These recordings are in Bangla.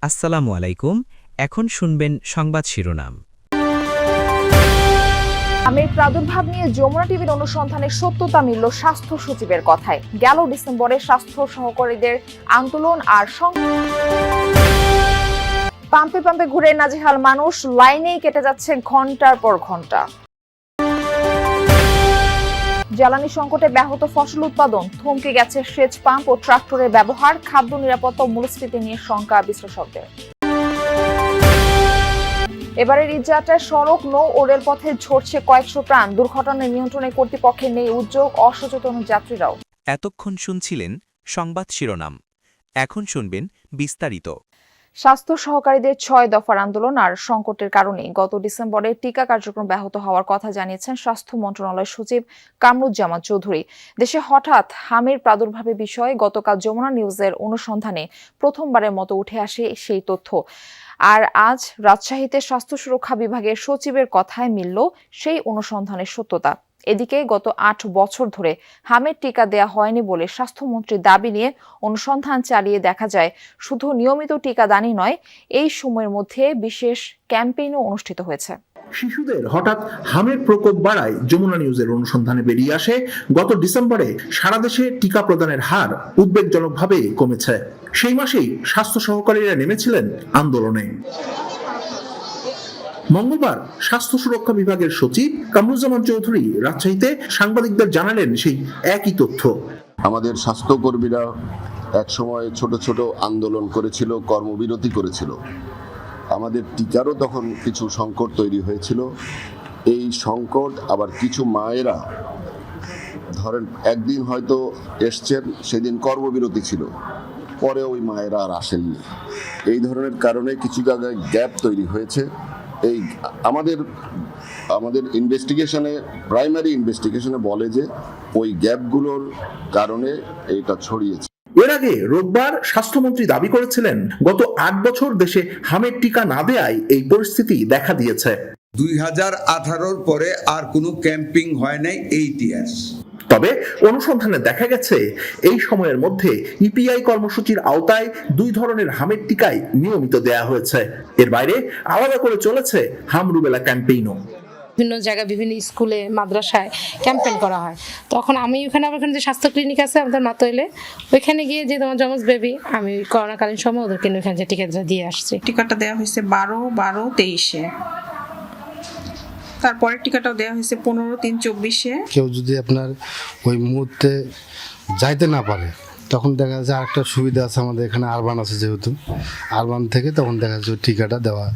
আসসালামু আলাইকুম। এখন শুনবেন সংবাদ শিরোনাম। আমের প্রাদুর্ভাব নিয়ে যমুনা টিভির অনুসন্ধানে সত্যতা মিলল স্বাস্থ্য সচিবের কথায়। গেল ডিসেম্বরে স্বাস্থ্য সহকারীদের আন্দোলন আর পাম্পে পাম্পে ঘুরে নাজেহাল মানুষ, লাইনেই কেটে যাচ্ছে ঘন্টার পর ঘন্টা। জ্বালানি সংকটে ব্যাহত ফসল উৎপাদন, থমকে গেছে সেচ পাম্প ও ট্রাক্টরের ব্যবহার, খাদ্য নিরাপত্তা ও মূল্যস্ফীতি নিয়ে শঙ্কা বিশ্লেষকদের। এবারের ঈদযাত্রায় সড়ক, নৌ ও রেলপথে ঝরছে কয়েকশো প্রাণ, দুর্ঘটনা নিয়ন্ত্রণে কর্তৃপক্ষের নেই উদ্যোগ, অসচেতন যাত্রীরাও। এতক্ষণ শুনছিলেন সংবাদ শিরোনাম। এখন শুনবেন বিস্তারিত। স্বাস্থ্য সহকারীদের ৬ দফার আন্দোলন আর সংকটের কারণে গত ডিসেম্বরে টিকা কার্যক্রম ব্যাহত হওয়ার কথা জানিয়েছেন স্বাস্থ্য মন্ত্রণালয়ের সচিব কামরুজ্জামান চৌধুরী। দেশে হঠাৎ হামের প্রাদুর্ভাবের বিষয়ে গতকাল যমুনা নিউজের অনুসন্ধানে প্রথমবারের মতো উঠে আসে সেই তথ্য। আর আজ রাজশাহীতে স্বাস্থ্য সুরক্ষা বিভাগের সচিবের কথায় মিলল সেই অনুসন্ধানের সত্যতা। এদিকে গত ৮ বছর ধরে হামের টিকা দেয়া হয়নি বলে স্বাস্থ্যমন্ত্রীর দাবি নিয়ে অনুসন্ধান চালিয়ে দেখা যায় শুধু নিয়মিত টিকাদানই নয়, এই সময়ের মধ্যে বিশেষ ক্যাম্পেইনও অনুষ্ঠিত হয়েছে। শিশুদের হঠাৎ হামের প্রকোপ বাড়ায় যমুনা নিউজের অনুসন্ধানে বেরিয়ে আসে গত ডিসেম্বরে সারা দেশে টিকা প্রদানের হার উদ্বেগজনকভাবে কমেছে। সেই মাসেই স্বাস্থ্য সহকারীরা নেমেছিলেন আন্দোলনে। মঙ্গলবার স্বাস্থ্য সুরক্ষা বিভাগের সচিব কামরুজ্জামান চৌধুরী রাজশাহীতে সাংবাদিকদের জানালেন সেই একই তথ্য। আমাদের স্বাস্থ্যকর্মীরা একসময় ছোট ছোট আন্দোলন করেছিল, কর্মবিরতি করেছিল। আমাদের টিকারও তখন কিছু সংকট তৈরি হয়েছিল। এই সংকট আবার কিছু মায়েরা ধরেন একদিন হয়তো এসছেন, সেদিন কর্মবিরতি ছিল, পরে ওই মায়েরা আর আসেননি। এই ধরনের কারণে কিছু জায়গায় গ্যাপ তৈরি হয়েছে। এই আমাদের ইনভেস্টিগেশনে, প্রাইমারি ইনভেস্টিগেশনে বলে যে ওই গ্যাপগুলোর কারণে এটা ছড়িয়েছে। এর আগে রোববার স্বাস্থ্যমন্ত্রী দাবি করেছিলেন গত ৮ বছর দেশে হামের টিকা না দেয়ায় এই পরিস্থিতি দেখা দিয়েছে। 2018-র পরে আর কোনো ক্যাম্পিং হয় নাই এই ইতিহাস। তবে অনুসন্ধানে দেখা গেছে এই সময়ের মধ্যে ইপিআই কর্মসূচির আওতায় 2 ধরনের হামের টিকাই নিয়মিত দেয়া হয়েছে। এর বাইরে আলাদা করে চলেছে হাম রুবেলা ক্যাম্পেইনও। বিভিন্ন জায়গায়, বিভিন্ন স্কুলে, মাদ্রাসায় ক্যাম্পেইন করা হয়। তখন আমি ওখানে যে স্বাস্থ্য ক্লিনিক আছে আমাদের মাতোইলে, ওইখানে গিয়ে যে তোমার জমজ বেবি, আমি করোনাকালীন সময় ওদেরকে ওখানে যে টিকাটা দিয়ে আসছি। টিকাটা দেওয়া হয়েছে 12/12/23-এ, তারপরে টিকাটাও দেওয়া হয়েছে 15/3/24-এ। কেউ যদি আপনার ওই মুহূর্তে যাইতে না পারে, তখন দেখা যাচ্ছে আরেকটা সুবিধা আছে আমাদের এখানে, আরবান আছে, যেহেতু আরবান থেকে তখন দেখা যাচ্ছে টিকাটা দেওয়া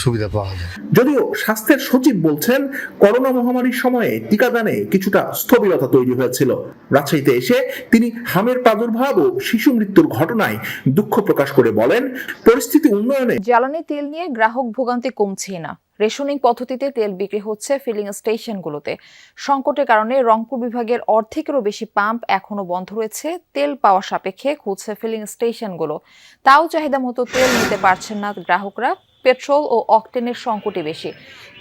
সুবিধা পাওয়া যায়। যদিও স্বাস্থ্যের সচিব বলছেন করোনা মহামারীর সময়ে টিকাদানে কিছুটা স্থবিরতা তৈরি হয়েছিল। রাজশাহীতে এসে তিনি হামের প্রাদুর্ভাব ও শিশু মৃত্যুর ঘটনায় দুঃখ প্রকাশ করে বলেন, পরিস্থিতি উন্নয়নে জ্বালানি তেল নিয়ে গ্রাহক ভোগান্তি কমছেই না। রেশনিং পদ্ধতিতে তেল বিক্রি হচ্ছে ফিলিং স্টেশনগুলোতে। সংকটের কারণে রংপুর বিভাগের অর্ধেকেরও বেশি পাম্প এখনো বন্ধ রয়েছে। তেল পাওয়া সাপেক্ষে খুঁজছে ফিলিং স্টেশনগুলো, তাও চাহিদা মতো তেল নিতে পারছেন না গ্রাহকরা। পেট্রোল ও অকটেনের সংকটই বেশি।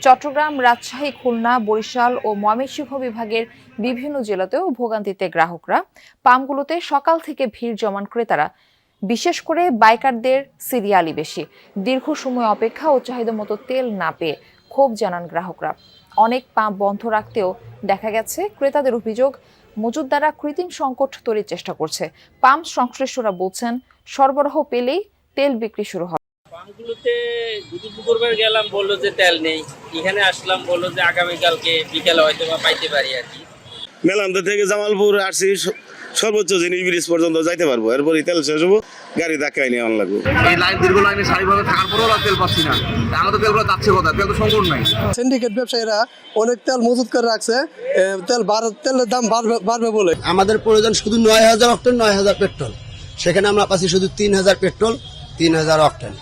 চট্টগ্রাম, রাজশাহী, খুলনা, বরিশাল ও ময়মনসিংহ বিভাগের বিভিন্ন জেলাতেও ভোগান্তিতে গ্রাহকরা। পাম্পগুলোতে সকাল থেকে ভিড় জমান ক্রেতারা, বিশেষ করে বাইকারদের সিরিয়ালই বেশি। দীর্ঘ সময় অপেক্ষা ও চাহিদা মতো তেল না পেয়ে ক্ষোভ জানান গ্রাহকরা। অনেক পাম্প বন্ধ রাখতেও দেখা গেছে ক্রেতাদের অভিযোগ, মজুতদাররা কৃত্রিম সংকট তৈরির চেষ্টা করছে। পাম্প সংশ্লিষ্টরা বলছেন, সরবরাহ পেলেই তেল বিক্রি শুরু হবে। পাম্পগুলোতে দুপুরবার গেলাম, বললো যে তেল নেই। এখানে আসলাম, বললো যে আগামীকালকে বিকেলে হয়তো বা পাইতে পারি আর কি। মেলান্দা থেকে জামালপুর আসছি, সর্বোচ্চ জিনিস ব্রিজ পর্যন্ত যাইতে পারবো, এরপরই তেল শেষ হবো, গাড়ি ধাক্কায় নিয়ে লাগবো। এই দীর্ঘ লাইনে সারিভাবে থাকার পরেও তেল পাচ্ছি না। আমাদের তেলগুলো যাচ্ছে কোথায়? তেল তো সংকট নাই। সিন্ডিকেট ব্যবসায়ীরা অনেক তেল মজুত করে রাখছে, তেলের দাম বাড়বে বলে। আমাদের প্রয়োজন শুধু 9000 অক্টেন, 9000 পেট্রোল। সেখানে আমরা পাচ্ছি শুধু 3000 পেট্রোল, 3000 অক্টেন।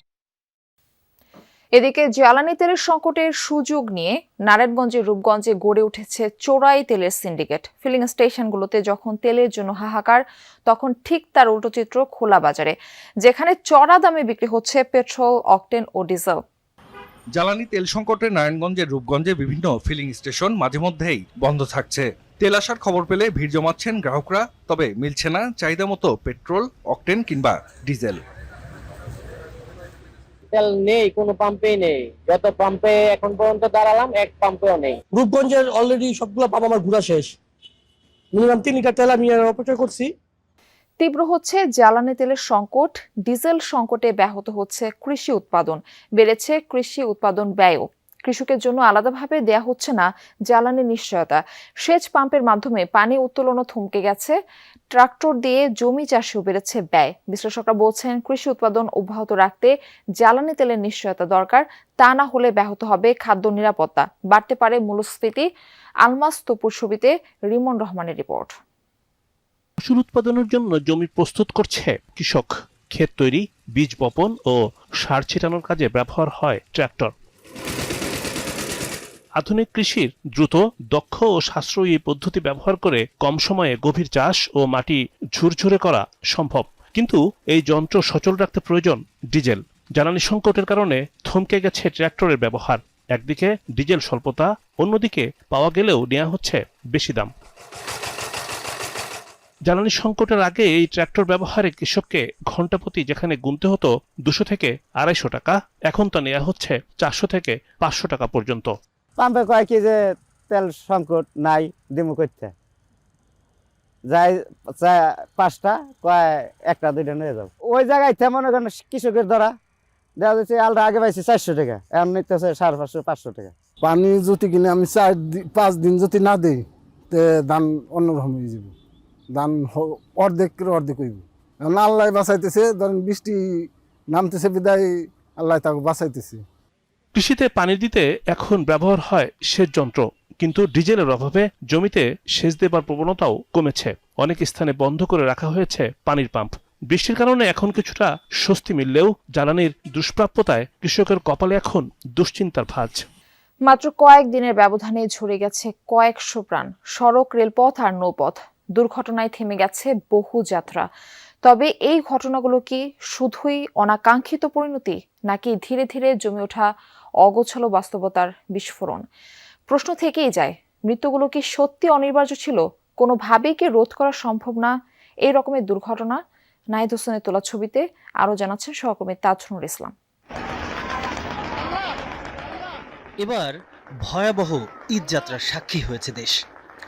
এদিকে জ্বালানি তেলের সংকটের সুযোগ নিয়ে নারায়ণগঞ্জের রূপগঞ্জে গড়ে উঠেছে চোরাই তেলের সিন্ডিকেট। ফিলিং স্টেশনগুলোতে যখন তেলের জন্য হাহাকার, তখন ঠিক তার উল্টো চিত্র খোলা বাজারে, যেখানে চড়া দামে বিক্রি হচ্ছে পেট্রোল, অকটেন ও ডিজেল। জ্বালানি তেল সংকটে নারায়ণগঞ্জের রূপগঞ্জে বিভিন্ন ফিলিং স্টেশন মাঝে মধ্যেই বন্ধ থাকছে। তেল আসার খবর পেলে ভিড় জমাচ্ছেন গ্রাহকরা, তবে মিলছে না চাহিদা মতো পেট্রোল, অকটেন কিংবা ডিজেল। তেল নেই, কোনো পাম্পেই নেই। যত পাম্পে এখন পর্যন্ত দাঁড়ালাম, এক পাম্পেও নেই। রূপগঞ্জের অলরেডি সবগুলো পাম্প আমার ঘোরা শেষ, মিনিমাম 3 লিটার তেল আমি অপেক্ষা করছি। তীব্র হচ্ছে জ্বালানি তেলের সংকট, ডিজেল সংকটে ব্যাহত হচ্ছে কৃষি উৎপাদন, বেড়েছে কৃষি উৎপাদন ব্যয়ও। কৃষকের জন্য আলাদাভাবে দেয়া হচ্ছে না জ্বালানির নিশ্চয়তা। সেচ পাম্পের মাধ্যমে পানি উত্তোলনও থমকে গেছে। ট্রাক্টর দিয়ে জমি চাষেও বেড়েছে ব্যয়। বিশ্লেষকরা বলছেন, কৃষি উৎপাদন অব্যাহত রাখতে জ্বালানি তেলের নিশ্চয়তা দরকার। তা না হলে ব্যাহত হবে খাদ্য নিরাপত্তা, বাড়তে পারে মূল্যস্ফীতি। আলমাস তপুর ছবিতে রিমন রহমানের রিপোর্ট। ফসল উৎপাদনের জন্য জমি প্রস্তুত করছে কৃষক। ক্ষেত তৈরি, বীজ বপন ও সার ছিটানোর কাজে ব্যবহার হয় ট্রাক্টর। আধুনিক কৃষির দ্রুত, দক্ষ ও সাশ্রয়ী পদ্ধতি ব্যবহার করে কম সময়ে গভীর চাষ ও মাটি ঝুরঝুরে করা সম্ভব। কিন্তু এই যন্ত্র সচল রাখতে প্রয়োজন ডিজেল। জ্বালানি সংকটের কারণে থমকে গেছে ট্রাক্টরের ব্যবহার। একদিকে ডিজেল স্বল্পতা, অন্যদিকে পাওয়া গেলেও নেওয়া হচ্ছে বেশি দাম। জ্বালানি সংকটের আগে এই ট্রাক্টর ব্যবহারে কৃষককে ঘন্টাপ্রতি যেখানে গুনতে হতো 200 থেকে 250 টাকা, এখন তা নেওয়া হচ্ছে 400 থেকে 500 টাকা পর্যন্ত। পাম্পে কয় কি যে তেল সংকট নাই, দিমু করতে যাই 5টা, কয় 1টা 2টা নিয়ে যাও। ওই জায়গায় মনে করেন কৃষকের দ্বারা দেখা যাচ্ছে আলটা আগে পাইছি 400 টাকা, এখন নিতেছে 550 500 টাকা। পানি যদি কিনে আমি 4-5 দিন যদি না দিই, তে ধান অন্যরকম হয়ে যাব। ধান অর্ধেক হইব। আল্লাহ বাঁচাইতেছে, ধরেন বৃষ্টি নামতেছে বিদায় আল্লাহ তাকে বাঁচাইতেছে। কৃষিতে পানি দিতে এখন ব্যবহার হয় সেচ যন্ত্র, কিন্তু ডিজেলের অভাবে জমিতে সেচ দেবার প্রবণতাও কমেছে। অনেক স্থানে বন্ধ করে রাখা হয়েছে পানির পাম্প। বৃষ্টির কারণে এখন কিছুটা স্বস্তি মিললেও জ্বালানির দুষ্প্রাপ্যতায় কৃষকের কপালে এখন দুশ্চিন্তার ভাঁজ। মাত্র কয়েক দিনের ব্যবধানে ঝরে গেছে কয়েকশো প্রাণ। সড়ক, রেলপথ আর নৌপথ দুর্ঘটনায় থেমে গেছে বহু যাত্রা। তবে এই ঘটনাগুলো কি শুধুই অনাকাঙ্ক্ষিত পরিণতি, নাকি ধীরে ধীরে জমে ওঠা অগোছালো বাস্তবতার বিস্ফোরণ? প্রশ্ন থেকেই যায়, মৃত্যুগুলো কি সত্যি অনিবার্য ছিল? কোনোভাবেই কি রোধ করা সম্ভব না এই রকমের দুর্ঘটনা? নাহিদ হোসেনের তোলা ছবিতে আরও জানাচ্ছেন সহকর্মী তাজনুর ইসলাম। এবার ভয়াবহ ঈদ যাত্রার সাক্ষী হয়েছে দেশ।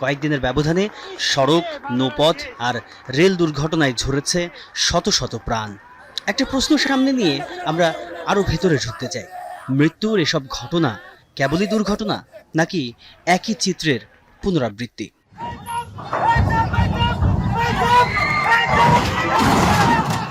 কয়েকদিনের ব্যবধানে সড়ক, নৌপথ আর রেল দুর্ঘটনায় ঝরেছে শত শত প্রাণ। একটা প্রশ্ন সামনে নিয়ে আমরা আরো ভেতরে ঢুকতে চাই। মৃত্যুর এসব ঘটনা কেবলই দুর্ঘটনা, নাকি একই চিত্রের পুনরাবৃত্তি?